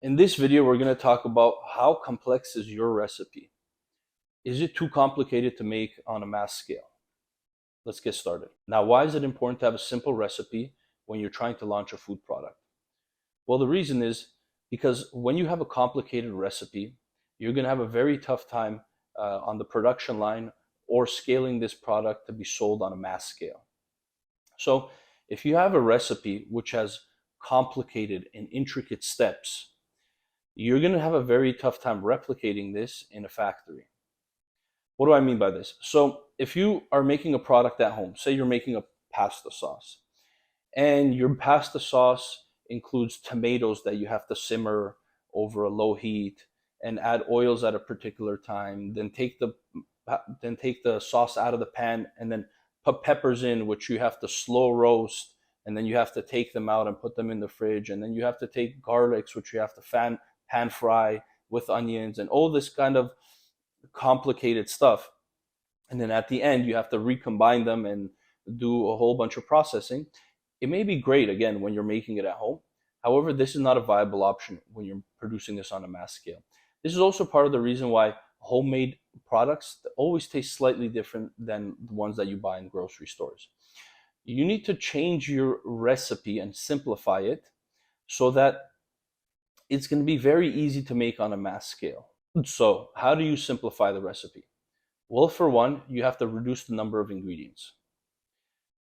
In this video, we're going to talk about how complex is your recipe. Is it too complicated to make on a mass scale? Let's get started. Now, why is it important to have a simple recipe when you're trying to launch a food product? Well, the reason is because when you have a complicated recipe, you're going to have a very tough time on the production line or scaling this product to be sold on a mass scale. So if you have a recipe which has complicated and intricate steps, you're going to have a very tough time replicating this in a factory. What do I mean by this? So if you are making a product at home, say you're making a pasta sauce, and your pasta sauce includes tomatoes that you have to simmer over a low heat and add oils at a particular time, then take the sauce out of the pan and then put peppers in, which you have to slow roast, and then you have to take them out and put them in the fridge, and then you have to take garlics, which you have to pan fry with onions and all this kind of complicated stuff. And then at the end, you have to recombine them and do a whole bunch of processing. It may be great, again, when you're making it at home. However, this is not a viable option when you're producing this on a mass scale. This is also part of the reason why homemade products always taste slightly different than the ones that you buy in grocery stores. You need to change your recipe and simplify it so that it's going to be very easy to make on a mass scale. So how do you simplify the recipe? Well, for one, you have to reduce the number of ingredients.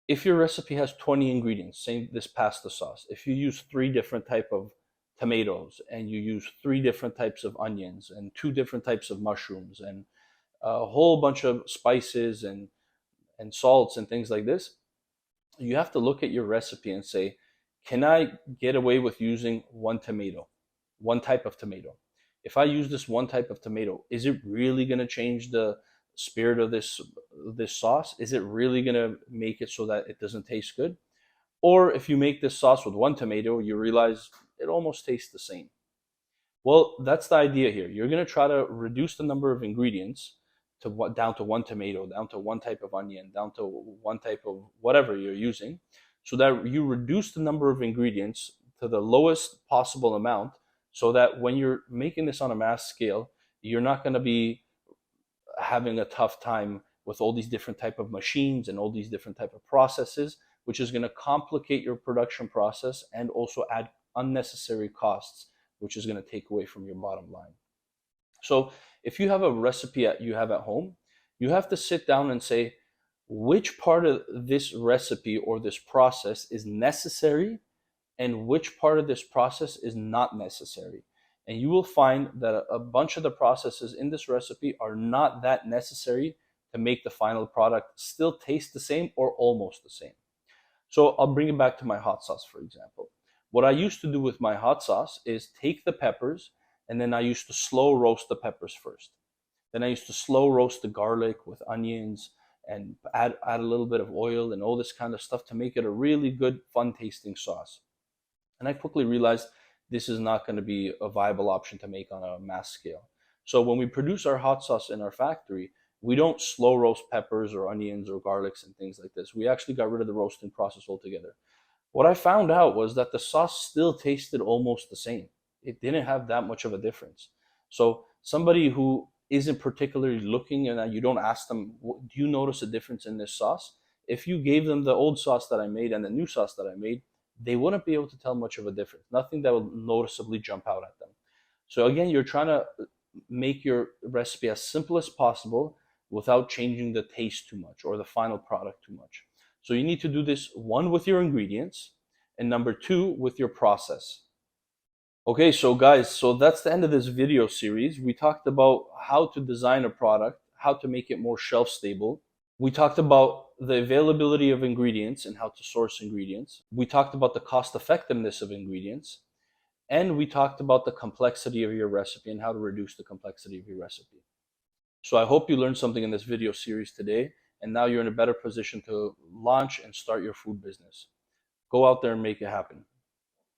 If your recipe has 20 ingredients, say this pasta sauce, if you use 3 different types of tomatoes and you use 3 different types of onions and 2 different types of mushrooms and a whole bunch of spices and salts and things like this, you have to look at your recipe and say, can I get away with using one tomato, one type of tomato? If I use this one type of tomato, is it really going to change the spirit of this sauce? Is it really going to make it so that it doesn't taste good? Or if you make this sauce with one tomato, you realize it almost tastes the same. Well, that's the idea here. You're going to try to reduce the number of ingredients down to one tomato, down to one type of onion, down to one type of whatever you're using, so that you reduce the number of ingredients to the lowest possible amount, so that when you're making this on a mass scale, you're not going to be having a tough time with all these different type of machines and all these different type of processes, which is going to complicate your production process and also add unnecessary costs, which is going to take away from your bottom line. So if you have a recipe you have at home, you have to sit down and say, which part of this recipe or this process is necessary and which part of this process is not necessary. And you will find that a bunch of the processes in this recipe are not that necessary to make the final product still taste the same or almost the same. So I'll bring it back to my hot sauce, for example. What I used to do with my hot sauce is take the peppers, and then I used to slow roast the peppers first. Then I used to slow roast the garlic with onions and add a little bit of oil and all this kind of stuff to make it a really good, fun tasting sauce. And I quickly realized this is not going to be a viable option to make on a mass scale. So when we produce our hot sauce in our factory, we don't slow roast peppers or onions or garlics and things like this. We actually got rid of the roasting process altogether. What I found out was that the sauce still tasted almost the same. It didn't have that much of a difference. So somebody who isn't particularly looking and you don't ask them, do you notice a difference in this sauce? If you gave them the old sauce that I made and the new sauce that I made, they wouldn't be able to tell much of a difference. Nothing that will noticeably jump out at them. So again, you're trying to make your recipe as simple as possible without changing the taste too much or the final product too much. So you need to do this, one, with your ingredients, and number 2, with your process. Okay, so guys, so that's the end of this video series. We talked about how to design a product, how to make it more shelf stable. We talked about the availability of ingredients and how to source ingredients. We talked about the cost effectiveness of ingredients. And we talked about the complexity of your recipe and how to reduce the complexity of your recipe. So I hope you learned something in this video series today, and now you're in a better position to launch and start your food business. Go out there and make it happen.